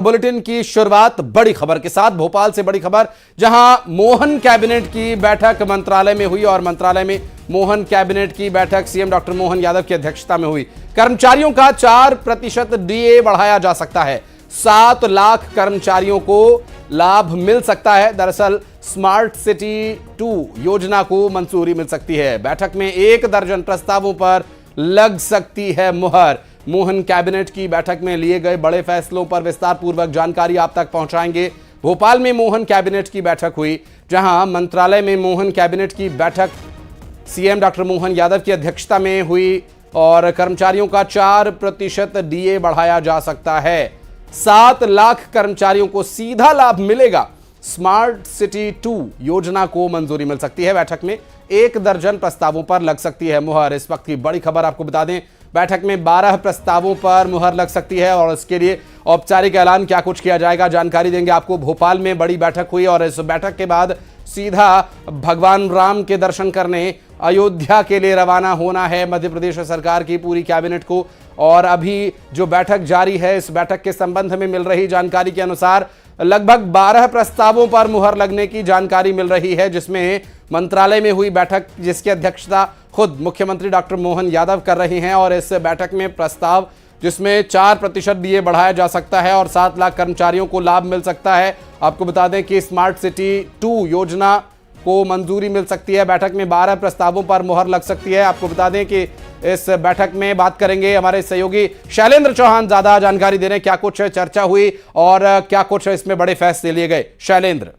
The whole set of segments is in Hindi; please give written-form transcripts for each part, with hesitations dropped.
बुलेटिन की शुरुआत बड़ी खबर के साथ। भोपाल से बड़ी खबर, जहां मोहन कैबिनेट की बैठक मंत्रालय में हुई और मंत्रालय में मोहन कैबिनेट की बैठक सीएम डॉक्टर मोहन यादव की अध्यक्षता में हुई। कर्मचारियों का 4% डीए बढ़ाया जा सकता है। 7 लाख कर्मचारियों को लाभ मिल सकता है। दरअसल स्मार्ट सिटी 2 योजना को मंजूरी मिल सकती है। बैठक में 1 दर्जन प्रस्तावों पर लग सकती है मुहर। मोहन कैबिनेट की बैठक में लिए गए बड़े फैसलों पर विस्तार पूर्वक जानकारी आप तक पहुंचाएंगे। भोपाल में मोहन कैबिनेट की बैठक हुई, जहां मंत्रालय में मोहन कैबिनेट की बैठक सीएम डॉक्टर मोहन यादव की अध्यक्षता में हुई और कर्मचारियों का 4% डीए बढ़ाया जा सकता है। 7 लाख कर्मचारियों को सीधा लाभ मिलेगा। स्मार्ट सिटी 2 योजना को मंजूरी मिल सकती है। बैठक में 1 दर्जन प्रस्तावों पर लग सकती है मुहर। इस वक्त की बड़ी खबर आपको बता दें, बैठक में 12 प्रस्तावों पर मुहर लग सकती है और इसके लिए औपचारिक ऐलान क्या कुछ किया जाएगा, जानकारी देंगे आपको। भोपाल में बड़ी बैठक हुई और इस बैठक के बाद सीधा भगवान राम के दर्शन करने अयोध्या के लिए रवाना होना है मध्य प्रदेश सरकार की पूरी कैबिनेट को। और अभी जो बैठक जारी है, इस बैठक के संबंध में मिल रही जानकारी के अनुसार लगभग 12 प्रस्तावों पर मुहर लगने की जानकारी मिल रही है, जिसमें मंत्रालय में हुई बैठक जिसकी अध्यक्षता खुद मुख्यमंत्री डॉक्टर मोहन यादव कर रहे हैं। और इस बैठक में प्रस्ताव जिसमें 4% डीए बढ़ाया जा सकता है और 7 लाख कर्मचारियों को लाभ मिल सकता है। आपको बता दें कि स्मार्ट सिटी 2 योजना को मंजूरी मिल सकती है। बैठक में 12 प्रस्तावों पर मुहर लग सकती है। आपको बता दें कि इस बैठक में बात करेंगे हमारे सहयोगी शैलेंद्र चौहान, ज्यादा जानकारी दे रहे हैं क्या कुछ चर्चा हुई और क्या कुछ इसमें बड़े फैसले लिए गए। शैलेंद्र।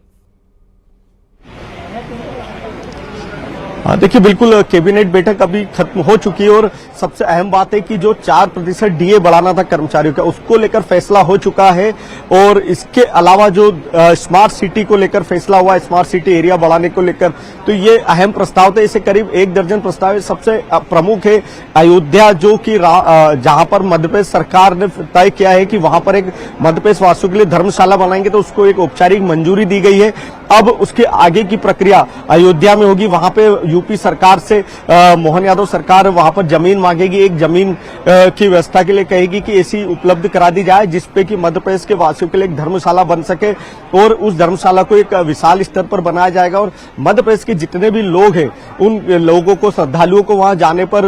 देखिए, बिल्कुल कैबिनेट बैठक अभी खत्म हो चुकी है और सबसे अहम बात है कि जो 4% डीए बढ़ाना था कर्मचारियों का, उसको लेकर फैसला हो चुका है। और इसके अलावा जो स्मार्ट सिटी को लेकर फैसला हुआ है, स्मार्ट सिटी एरिया बढ़ाने को लेकर, तो ये अहम प्रस्ताव थे। इसे करीब 1 दर्जन प्रस्ताव है। सबसे प्रमुख है अयोध्या, जो कि जहां पर मध्यप्रदेश सरकार ने तय किया है कि वहां पर एक मध्यप्रदेश वासियों के लिए धर्मशाला बनाएंगे, तो उसको एक औपचारिक मंजूरी दी गई है। अब उसके आगे की प्रक्रिया अयोध्या में होगी। वहां पे यूपी सरकार से मोहन यादव सरकार वहां पर जमीन मांगेगी, एक जमीन की व्यवस्था के लिए कहेगी कि ऐसी उपलब्ध करा दी जाए जिसपे कि मध्य प्रदेश के वासियों के लिए एक धर्मशाला बन सके। और उस धर्मशाला को एक विशाल स्तर पर बनाया जाएगा और मध्य प्रदेश के जितने भी लोग हैं, उन लोगों को, श्रद्धालुओं को वहां जाने पर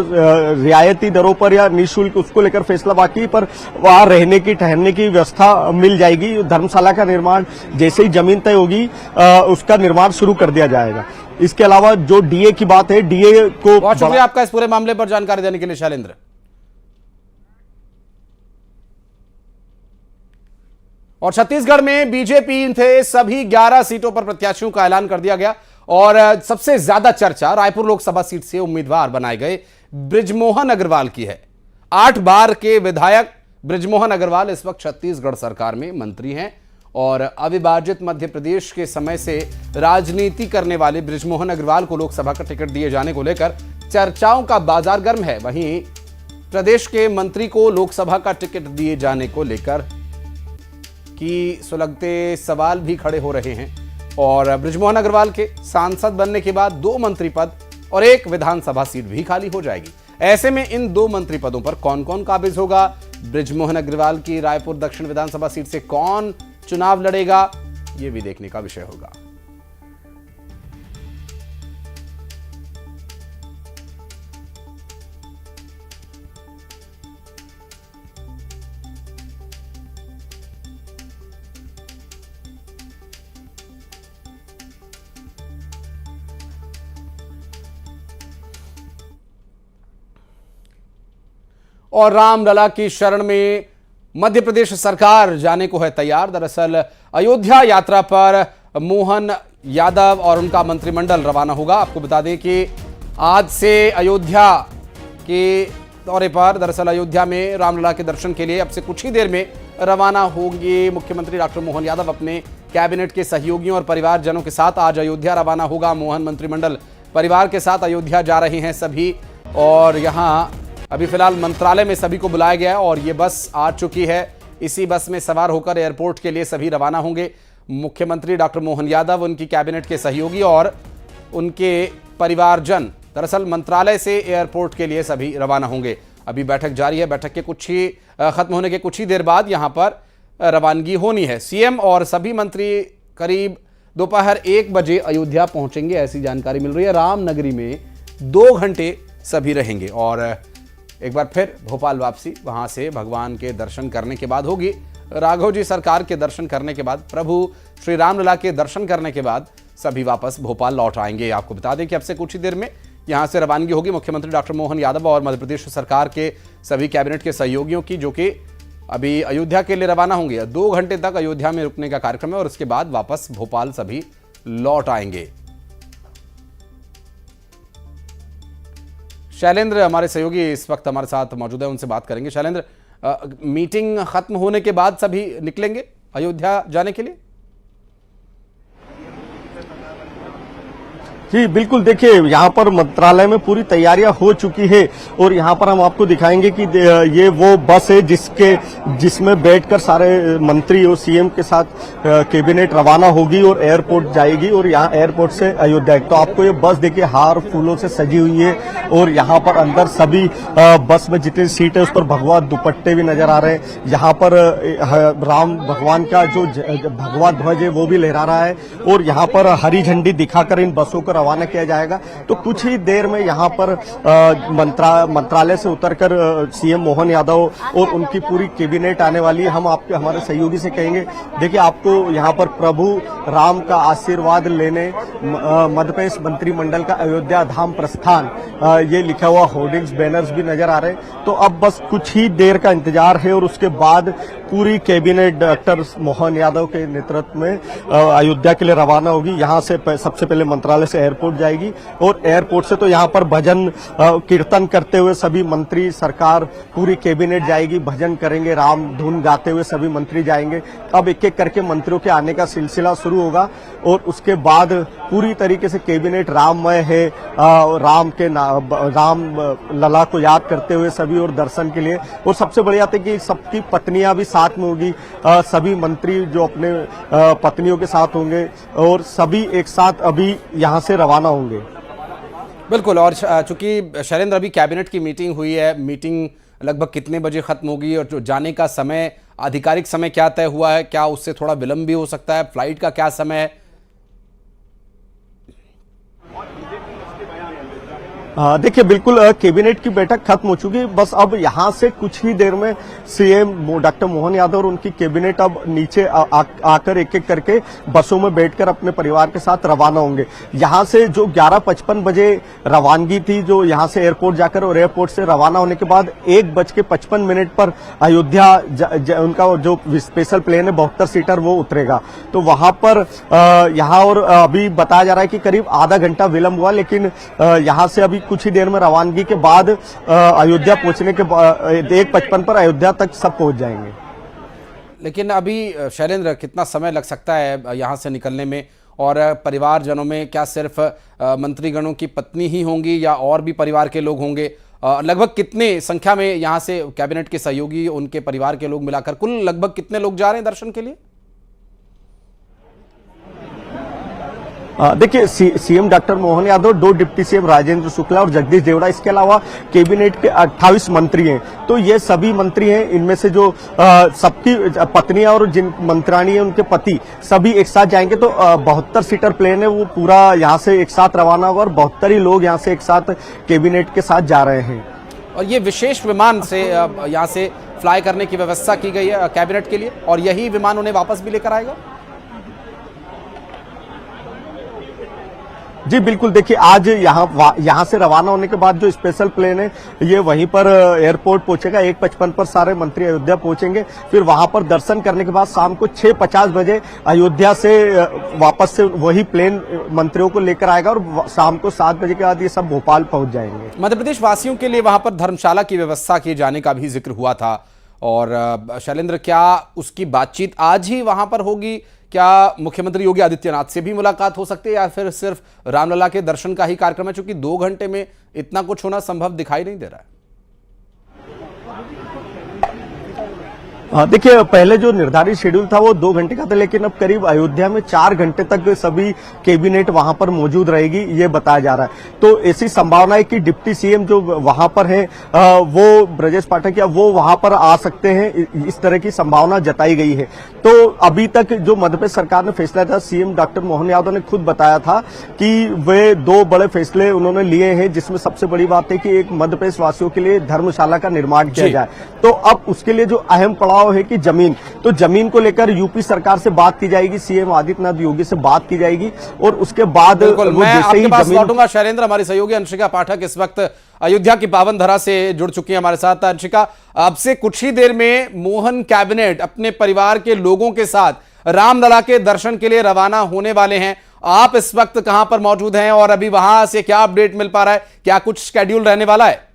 रियायती दरों पर या निःशुल्क, उसको लेकर फैसला बाकी, पर वहां रहने की, ठहरने की व्यवस्था मिल जाएगी। धर्मशाला का निर्माण जैसे ही जमीन तय होगी उसका निर्माण शुरू कर दिया जाएगा। इसके अलावा जो डीए की बात है, डीए को बहुत शुक्रिया आपका इस पूरे मामले पर जानकारी देने के लिए शैलेंद्र। और छत्तीसगढ़ में बीजेपी थे सभी 11 सीटों पर प्रत्याशियों का ऐलान कर दिया गया और सबसे ज्यादा चर्चा रायपुर लोकसभा सीट से उम्मीदवार बनाए गए बृजमोहन अग्रवाल की है। 8 बार के विधायक बृजमोहन अग्रवाल इस वक्त छत्तीसगढ़ सरकार में मंत्री हैं और अविभाजित मध्य प्रदेश के समय से राजनीति करने वाले बृजमोहन अग्रवाल को लोकसभा का टिकट दिए जाने को लेकर चर्चाओं का बाजार गर्म है। वहीं प्रदेश के मंत्री को लोकसभा का टिकट दिए जाने को लेकर की सुलगते सवाल भी खड़े हो रहे हैं। और बृजमोहन अग्रवाल के सांसद बनने के बाद 2 मंत्री पद और 1 विधानसभा सीट भी खाली हो जाएगी। ऐसे में इन 2 मंत्री पदों पर कौन कौन काबिज होगा, बृजमोहन अग्रवाल की रायपुर दक्षिण विधानसभा सीट से कौन चुनाव लड़ेगा, यह भी देखने का विषय होगा। और रामलला की शरण में मध्य प्रदेश सरकार जाने को है तैयार। दरअसल अयोध्या यात्रा पर मोहन यादव और उनका मंत्रिमंडल रवाना होगा। आपको बता दें कि आज से अयोध्या के दौरे पर, दरअसल अयोध्या में रामलला के दर्शन के लिए अब से कुछ ही देर में रवाना होंगे मुख्यमंत्री डॉक्टर मोहन यादव। अपने कैबिनेट के सहयोगियों और परिवारजनों के साथ आज अयोध्या रवाना होगा मोहन मंत्रिमंडल। परिवार के साथ अयोध्या जा रहे हैं सभी और यहां अभी फिलहाल मंत्रालय में सभी को बुलाया गया है और ये बस आ चुकी है। इसी बस में सवार होकर एयरपोर्ट के लिए सभी रवाना होंगे। मुख्यमंत्री डॉक्टर मोहन यादव, उनकी कैबिनेट के सहयोगी और उनके परिवारजन दरअसल मंत्रालय से एयरपोर्ट के लिए सभी रवाना होंगे। अभी बैठक जारी है। बैठक के खत्म होने के कुछ ही देर बाद यहां पर रवानगी होनी है। सीएम और सभी मंत्री करीब दोपहर 1 बजे अयोध्या पहुंचेंगे, ऐसी जानकारी मिल रही है। रामनगरी में 2 घंटे सभी रहेंगे और एक बार फिर भोपाल वापसी, वहां से भगवान के दर्शन करने के बाद होगी। राघव जी सरकार के दर्शन करने के बाद, प्रभु श्री रामलला के दर्शन करने के बाद सभी वापस भोपाल लौट आएंगे। आपको बता दें कि अब से कुछ ही देर में यहां से रवानगी होगी मुख्यमंत्री डॉक्टर मोहन यादव और मध्य प्रदेश सरकार के सभी कैबिनेट के सहयोगियों की, जो कि अभी अयोध्या के लिए रवाना होंगे। 2 घंटे तक अयोध्या में रुकने का कार्यक्रम है और उसके बाद वापस भोपाल सभी लौट आएंगे। शैलेंद्र हमारे सहयोगी इस वक्त हमारे साथ मौजूद है, उनसे बात करेंगे। शैलेंद्र, मीटिंग खत्म होने के बाद सभी निकलेंगे अयोध्या जाने के लिए? जी बिल्कुल, देखिए यहाँ पर मंत्रालय में पूरी तैयारियां हो चुकी है और यहाँ पर हम आपको दिखाएंगे कि ये वो बस है जिसमें बैठकर सारे मंत्री और सीएम के साथ कैबिनेट रवाना होगी और एयरपोर्ट जाएगी और यहाँ एयरपोर्ट से अयोध्या। तो आपको ये बस देखिए हार फूलों से सजी हुई है और यहाँ पर अंदर सभी बस में जितनी सीट है उस पर भगवा दुपट्टे भी नजर आ रहे हैं। यहाँ पर राम भगवान का जो भगवा ध्वज है वो भी लहरा रहा है और यहाँ पर हरी झंडी दिखाकर इन बसों को रवाना किया जाएगा। तो कुछ ही देर में यहाँ पर मंत्रालय से उतरकर सीएम मोहन यादव और उनकी पूरी कैबिनेट आने वाली है। हम आपके हमारे सहयोगी से कहेंगे, देखिए आपको यहाँ पर प्रभु राम का आशीर्वाद लेने मध्य प्रदेश मंत्रिमंडल का अयोध्या धाम प्रस्थान ये लिखा हुआ होर्डिंग्स बैनर्स भी नजर आ रहे हैं। तो अब बस कुछ ही देर का इंतजार है और उसके बाद पूरी कैबिनेट डॉक्टर मोहन यादव के नेतृत्व में अयोध्या के लिए रवाना होगी। यहाँ से सबसे पहले मंत्रालय से एयरपोर्ट जाएगी और एयरपोर्ट से तो यहाँ पर भजन कीर्तन करते हुए सभी मंत्री, सरकार, पूरी कैबिनेट जाएगी, भजन करेंगे, राम धुन गाते हुए सभी मंत्री जाएंगे। अब एक एक करके मंत्रियों के आने का सिलसिला शुरू होगा और उसके बाद पूरी तरीके से कैबिनेट राममय है। राम लला को याद करते हुए सभी और दर्शन के लिए। और सबसे बड़ी बात है कि सबकी पत्नियां भी साथ में होगी, सभी मंत्री जो अपने पत्नियों के साथ होंगे और सभी एक साथ अभी यहाँ से रवाना होंगे। बिल्कुल, और चूंकि शैलेंद्र अभी कैबिनेट की मीटिंग हुई है, मीटिंग लगभग कितने बजे खत्म होगी और जो जाने का समय, आधिकारिक समय क्या तय हुआ है? क्या उससे थोड़ा विलंब भी हो सकता है? फ्लाइट का क्या समय है? देखिए बिल्कुल कैबिनेट की बैठक खत्म हो चुकी है। बस अब यहाँ से कुछ ही देर में सीएम डॉक्टर मोहन यादव और उनकी कैबिनेट अब नीचे आकर एक एक करके बसों में बैठकर अपने परिवार के साथ रवाना होंगे। यहाँ से जो 11:55 बजे रवानगी थी, जो यहाँ से एयरपोर्ट जाकर और एयरपोर्ट से रवाना होने के बाद 1:55 पर अयोध्या उनका जो स्पेशल प्लेन है 72 सीटर वो उतरेगा। तो वहां पर यहाँ और अभी बताया जा रहा है कि करीब आधा घंटा विलंब हुआ, लेकिन यहाँ से अभी कुछ ही देर में रवानगी के बाद अयोध्या पहुंचने के 1:55 पर अयोध्या तक सब पहुंच जाएंगे। लेकिन अभी शैलेंद्र कितना समय लग सकता है यहाँ से निकलने में? और परिवारजनों में क्या सिर्फ मंत्रीगणों की पत्नी ही होंगी या और भी परिवार के लोग होंगे? लगभग कितने संख्या में यहाँ से कैबिनेट के सहयोगी, उनके परिवार के लोग मिलाकर कुल लगभग कितने लोग जा रहे हैं दर्शन के लिए? देखिए CM doctor Mohan Yadav, 2 deputy CM Rajendra Shukla और जगदीश देवड़ा, इसके अलावा कैबिनेट के 28 मंत्री हैं। तो ये सभी मंत्री हैं, इनमें से जो सबकी पत्नियां और जिन मंत्राणी हैं उनके पति सभी एक साथ जाएंगे। तो 72 सीटर प्लेन है, वो पूरा यहाँ से एक साथ रवाना होगा और 72 ही लोग यहाँ से एक साथ कैबिनेट के साथ जा रहे हैं। और ये विशेष विमान से यहाँ से फ्लाई करने की व्यवस्था की गई है कैबिनेट के लिए, और यही विमान उन्हें वापस भी लेकर आएगा? जी बिल्कुल, देखिए आज यहाँ से रवाना होने के बाद जो स्पेशल प्लेन है ये वहीं पर एयरपोर्ट पहुंचेगा। 1:55 पर सारे मंत्री अयोध्या पहुंचेंगे। फिर वहां पर दर्शन करने के बाद शाम को 6:50 बजे अयोध्या से वापस से वही प्लेन मंत्रियों को लेकर आएगा और शाम को 7 बजे के बाद ये सब भोपाल पहुंच जाएंगे। मध्य प्रदेश वासियों के लिए वहां पर धर्मशाला की व्यवस्था किए जाने का भी जिक्र हुआ था। और शैलेंद्र, क्या उसकी बातचीत आज ही वहां पर होगी? क्या मुख्यमंत्री योगी आदित्यनाथ से भी मुलाकात हो सकती है या फिर सिर्फ रामलला के दर्शन का ही कार्यक्रम है? चूंकि 2 घंटे में इतना कुछ होना संभव दिखाई नहीं दे रहा है। देखिए, पहले जो निर्धारित शेड्यूल था वो 2 घंटे का था, लेकिन अब करीब अयोध्या में 4 घंटे तक सभी कैबिनेट वहां पर मौजूद रहेगी, ये बताया जा रहा है। तो ऐसी संभावना है कि डिप्टी सीएम जो वहां पर है वो ब्रजेश पाठक या वो वहां पर आ सकते हैं, इस तरह की संभावना जताई गई है। तो अभी तक जो मध्य प्रदेश सरकार ने फैसला था, सीएम डॉक्टर मोहन यादव ने खुद बताया था कि वे 2 बड़े फैसले उन्होंने लिए हैं, जिसमें सबसे बड़ी बात है कि एक मध्य प्रदेश वासियों के लिए धर्मशाला का निर्माण किया जाए। तो अब उसके लिए जो अहम पड़ाव है कि जमीन, तो जमीन को लेकर यूपी सरकार से बात की जाएगी, सीएम आदित्यनाथ योगी से बात की जाएगी और उसके बाद मैं आपके पास लौटूंगा। शैलेंद्र, हमारी सहयोगी अंशिका पाठक इस वक्त अयोध्या की पावन धरा से जुड़ चुकी है हमारे साथ। अंशिका, अब से कुछ ही देर में मोहन कैबिनेट अपने परिवार के लोगों के साथ रामलला के दर्शन के लिए रवाना होने वाले हैं। आप इस वक्त कहां पर मौजूद हैं और अभी वहां से क्या अपडेट मिल पा रहा है, क्या कुछ शेड्यूल रहने वाला है?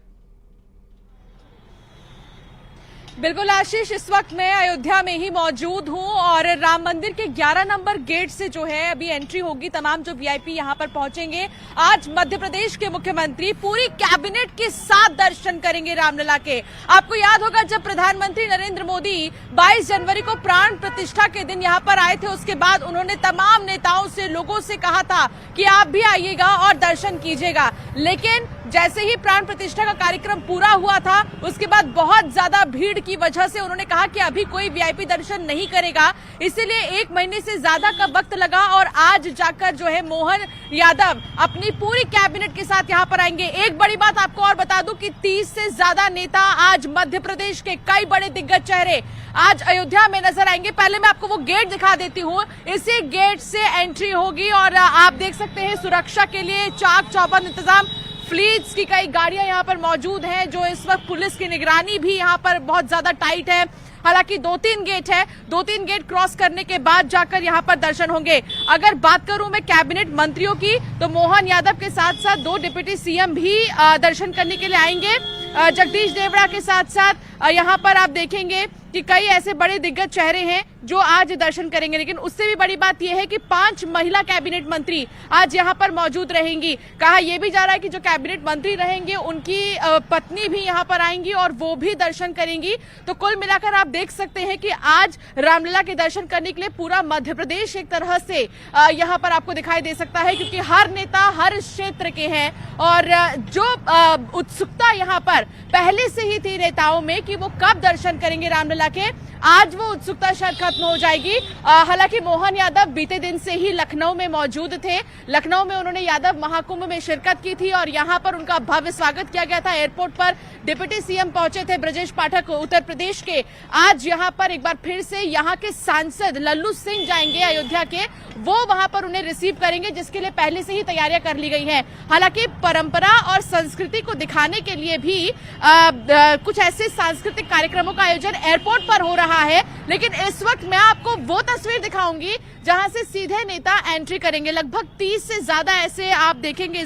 बिल्कुल आशीष, इस वक्त मैं अयोध्या में ही मौजूद हूं और राम मंदिर के 11 नंबर गेट से जो है अभी एंट्री होगी। तमाम जो वीआईपी यहां पर पहुंचेंगे, आज मध्य प्रदेश के मुख्यमंत्री पूरी कैबिनेट के साथ दर्शन करेंगे रामलला के। आपको याद होगा जब प्रधानमंत्री नरेंद्र मोदी 22 जनवरी को प्राण प्रतिष्ठा के दिन यहां पर आए थे, उसके बाद उन्होंने तमाम नेताओं से, लोगों से कहा था कि आप भी आइएगा और दर्शन कीजिएगा। लेकिन जैसे ही प्राण प्रतिष्ठा का कार्यक्रम पूरा हुआ था, उसके बाद बहुत ज्यादा भीड़ की वजह से उन्होंने कहा कि अभी कोई वीआईपी दर्शन नहीं करेगा, इसीलिए 1 महीने से ज्यादा का वक्त लगा और आज जाकर जो है मोहन यादव अपनी पूरी कैबिनेट के साथ यहां पर आएंगे। एक बड़ी बात आपको और बता दूं कि 30 से ज्यादा नेता आज मध्य प्रदेश के कई बड़े दिग्गज चेहरे आज अयोध्या में नजर आएंगे। पहले मैं आपको वो गेट दिखा देती हूँ, इसी गेट से एंट्री होगी और आप देख सकते हैं सुरक्षा के लिए चाक चौबंद इंतजाम, फ्लीट्स की कई गाड़ियां यहां पर मौजूद हैं, जो इस वक्त पुलिस की निगरानी भी यहां पर बहुत ज्यादा टाइट है। हालांकि 2-3 गेट है, 2-3 गेट क्रॉस करने के बाद जाकर यहां पर दर्शन होंगे। अगर बात करूं मैं कैबिनेट मंत्रियों की, तो मोहन यादव के साथ साथ 2 डिप्टी सीएम भी दर्शन करने के लिए आएंगे। जगदीश देवड़ा के साथ साथ यहां पर आप देखेंगे कि कई ऐसे बड़े दिग्गज चेहरे हैं जो आज दर्शन करेंगे। लेकिन उससे भी बड़ी बात यह है कि 5 महिला कैबिनेट मंत्री आज यहां पर मौजूद रहेंगी। कहा यह भी जा रहा है कि जो कैबिनेट मंत्री रहेंगे उनकी पत्नी भी यहां पर आएंगी और वो भी दर्शन करेंगी। तो कुल मिलाकर आप देख सकते हैं कि आज रामलला के दर्शन करने के लिए पूरा मध्य प्रदेश एक तरह से यहां पर आपको दिखाई दे सकता है, क्योंकि हर नेता हर क्षेत्र के हैं और जो उत्सुकता यहां पर पहले से ही थी नेताओं में कि वो कब दर्शन करेंगे रामलला के, आज वो उत्सुकता शायद खत्म हो जाएगी। हालांकि मोहन यादव बीते दिन से ही लखनऊ में मौजूद थे। लखनऊ में उन्होंने यादव महाकुंभ में शिरकत की थी और यहां पर उनका भव्य स्वागत किया गया था। एयरपोर्ट पर डिप्टी सीएम पहुंचे थे ब्रजेश पाठक उत्तर प्रदेश के। आज यहां पर एक बार फिर से यहां के सांसद लल्लू सिंह जाएंगे अयोध्या के, वो वहां पर उन्हें रिसीव करेंगे, जिसके लिए पहले से ही तैयारियां कर ली गई हैं। हालांकि परंपरा और संस्कृति को दिखाने के लिए भी कुछ ऐसे सांस्कृतिक कार्यक्रमों का आयोजन एयरपोर्ट पर हो रहा है। लेकिन इस वक्त मैं आपको वो तस्वीर दिखाऊंगी जहां से सीधे नेता एंट्री करेंगे। लगभग 30 से ज्यादा ऐसे आप देखेंगे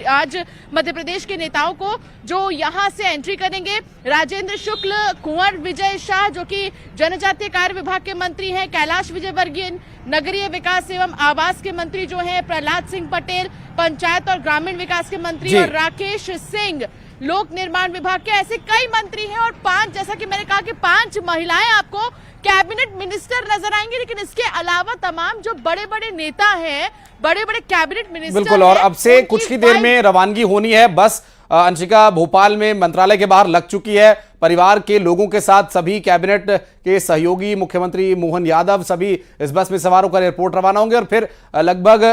आज मध्य प्रदेश के नेताओं को जो यहां से एंट्री करेंगे। राजेंद्र शुक्ल, कुंवर विजय शाह जो कि जनजातीय कार्य विभाग के मंत्री हैं, कैलाश विजयवर्गीय नगरीय विकास एवं आवास के मंत्री जो हैं, प्रहलाद सिंह पटेल पंचायत और ग्रामीण विकास के मंत्री और राकेश सिंह लोक निर्माण विभाग के, ऐसे कई मंत्री हैं। और 5, जैसा कि मैंने कहा कि 5 महिलाएं आपको कैबिनेट मिनिस्टर नजर आएंगी। लेकिन इसके अलावा तमाम जो बड़े बड़े नेता हैं, बड़े बड़े कैबिनेट मिनिस्टर, बिल्कुल। और अब से कुछ ही देर में रवानगी होनी है। बस अंशिका भोपाल में मंत्रालय के बाहर लग चुकी है। परिवार के लोगों के साथ सभी कैबिनेट के सहयोगी मुख्यमंत्री मोहन यादव सभी इस बस में सवार होकर एयरपोर्ट रवाना होंगे और फिर लगभग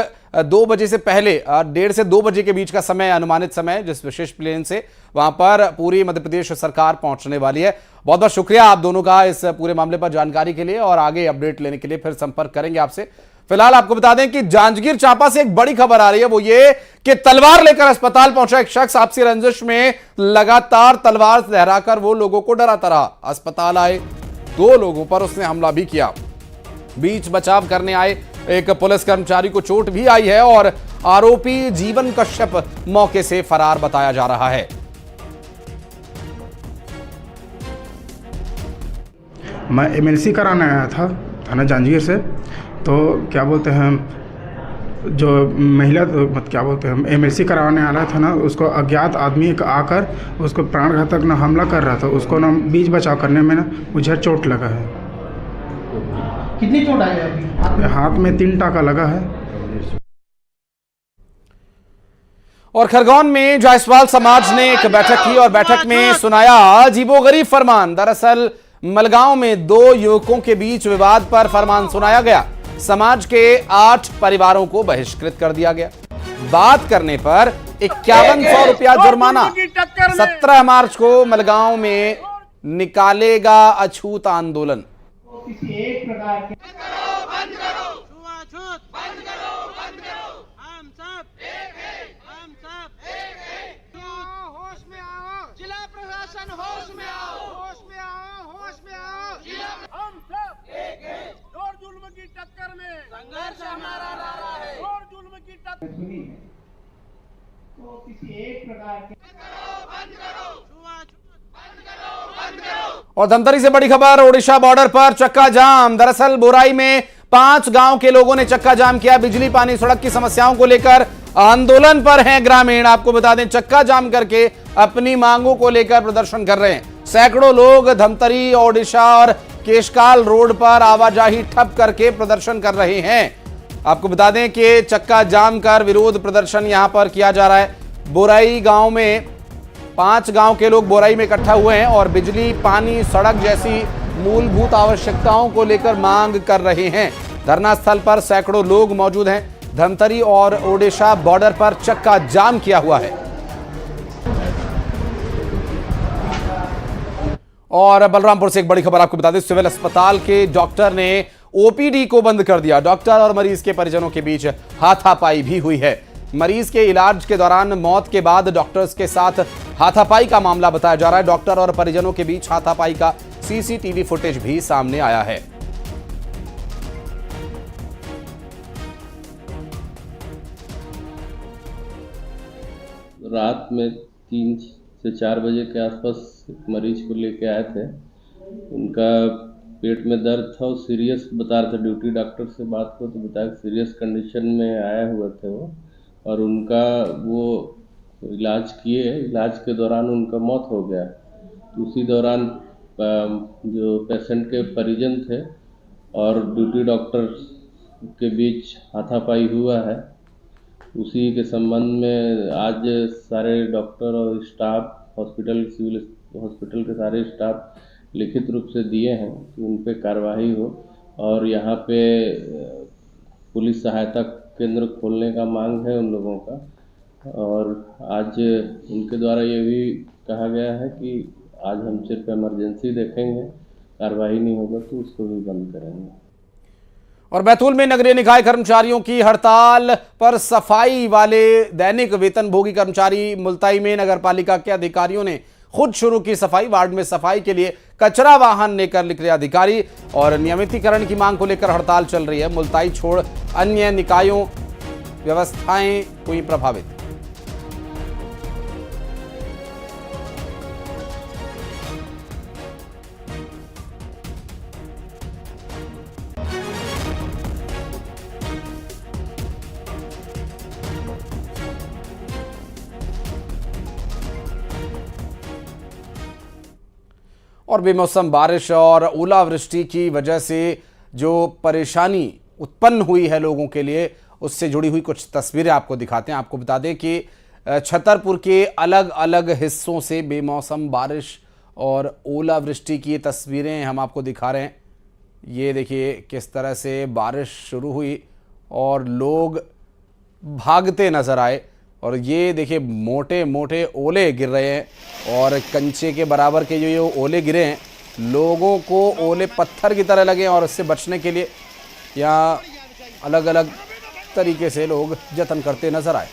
2 बजे से पहले 1:30 से 2 बजे के बीच का समय, अनुमानित समय, जिस विशेष प्लेन से वहां पर पूरी मध्य प्रदेश सरकार पहुंचने वाली है। बहुत बहुत शुक्रिया आप दोनों का इस पूरे मामले पर जानकारी के लिए और आगे अपडेट लेने के लिए फिर संपर्क करेंगे आपसे। फिलहाल आपको बता दें कि जांजगीर चांपा से एक बड़ी खबर आ रही है, वो ये कि तलवार लेकर अस्पताल पहुंचा एक शख्स आपसी रंजिश में लगातार तलवार लहराकर वो लोगों को डराता रहा। अस्पताल आए 2 लोगों पर उसने हमला भी किया। बीच बचाव करने आए एक पुलिस कर्मचारी को चोट भी आई है और आरोपी जीवन कश्यप मौके से फरार बताया जा रहा है। मैं एमएलसी कराने आया था थाना जांजगीर से, तो क्या बोलते हैं जो महिला मत क्या बोलते हैं एमएससी करवाने वाला था ना, उसको अज्ञात आदमी आकर उसको प्राणघातक ना हमला कर रहा था। उसको ना बीच बचाव करने में ना मुझे चोट लगा है। कितनी चोट आई है अभी? हाथ में 3 टाका लगा है। और खरगोन में जायसवाल समाज ने एक बैठक की और बैठक में सुनाया अजीबोगरीब फरमान। दरअसल मलगांव में 2 युवकों के बीच विवाद पर फरमान सुनाया गया। समाज के 8 परिवारों को बहिष्कृत कर दिया गया। बात करने पर 5100 रुपया जुर्माना। 17 मार्च को मलगांव में निकालेगा अछूत आंदोलन। जिला प्रशासन होश में आओ, होश में आओ, होश में आओ। हम सब एक हैं। जोर जुल्म की टक्कर में संघर्ष हमारा नारा है। जोर जुल्म की टक्कर तो किसी एक प्रकार के बंद करो। और धमतरी से बड़ी खबर, ओडिशा बॉर्डर पर चक्का जाम। दरअसल बोराई में 5 गांव के लोगों ने चक्का जाम किया। बिजली, पानी, सड़क की समस्याओं को लेकर आंदोलन पर हैं ग्रामीण। आपको बता दें, चक्का जाम करके अपनी मांगों को लेकर प्रदर्शन कर रहे हैं। सैकड़ों लोग धमतरी, ओडिशा और केशकाल रोड पर आवाजाही ठप करके प्रदर्शन कर रहे हैं। आपको बता दें कि चक्का जाम कर विरोध प्रदर्शन यहां पर किया जा रहा है। बोराई गांव में 5 गांव के लोग बोराई में इकट्ठा हुए हैं और बिजली, पानी, सड़क जैसी मूलभूत आवश्यकताओं को लेकर मांग कर रहे हैं। धरना स्थल पर सैकड़ों लोग मौजूद हैं। धमतरी और ओडिशा बॉर्डर पर चक्का जाम किया हुआ है। और बलरामपुर से एक बड़ी खबर आपको बता दें, सिविल अस्पताल के डॉक्टर ने ओपीडी को बंद कर दिया। डॉक्टर और मरीज के परिजनों के बीच हाथापाई भी हुई है। मरीज के इलाज के दौरान मौत के बाद डॉक्टर्स के साथ हाथापाई का मामला बताया जा रहा है। डॉक्टर और परिजनों के बीच हाथापाई का सीसीटीवी फुटेज भी सामने आया है। रात में 3 से 4 बजे के आसपास एक मरीज को लेके आए थे। उनका पेट में दर्द था और सीरियस बता रहे थे। ड्यूटी डॉक्टर से बात को तो बताया सीरियस कंडीशन में आए हुए थे वो, और उनका वो इलाज किए। इलाज के दौरान उनका मौत हो गया। उसी दौरान जो पेशेंट के परिजन थे और ड्यूटी डॉक्टर के बीच हाथापाई हुआ है। उसी के संबंध में आज सारे डॉक्टर और स्टाफ हॉस्पिटल, सिविल हॉस्पिटल के सारे स्टाफ लिखित रूप से दिए हैं कि उन पे कार्रवाई हो और यहाँ पे पुलिस सहायता केंद्र खोलने का मांग है उन लोगों का। और आज उनके द्वारा ये भी कहा गया है कि आज हम सिर्फ इमरजेंसी देखेंगे, कार्रवाई नहीं होगा तो उसको भी बंद करेंगे। और बैतूल में नगरीय निकाय कर्मचारियों की हड़ताल पर सफाई वाले दैनिक वेतनभोगी कर्मचारी। मुल्ताई में नगरपालिका के अधिकारियों ने खुद शुरू की सफाई। वार्ड में सफाई के लिए कचरा वाहन लेकर निकले अधिकारी और नियमितीकरण की मांग को लेकर हड़ताल चल रही है। मुल्ताई छोड़ अन्य निकायों व्यवस्थाएं हुई प्रभावित। और बेमौसम बारिश और ओलावृष्टि की वजह से जो परेशानी उत्पन्न हुई है लोगों के लिए, उससे जुड़ी हुई कुछ तस्वीरें आपको दिखाते हैं। आपको बता दें कि छतरपुर के अलग अलग हिस्सों से बेमौसम बारिश और ओलावृष्टि की तस्वीरें हम आपको दिखा रहे हैं। ये देखिए किस तरह से बारिश शुरू हुई और लोग भागते नजर आए। और ये देखिए मोटे मोटे ओले गिर रहे हैं और कंचे के बराबर के जो ये ओले गिरे हैं, लोगों को ओले पत्थर की तरह लगे और उससे बचने के लिए यहाँ अलग अलग तरीके से लोग जतन करते नजर आए।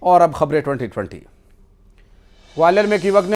और अब खबरें 2020। ग्वालियर में एक युवक ने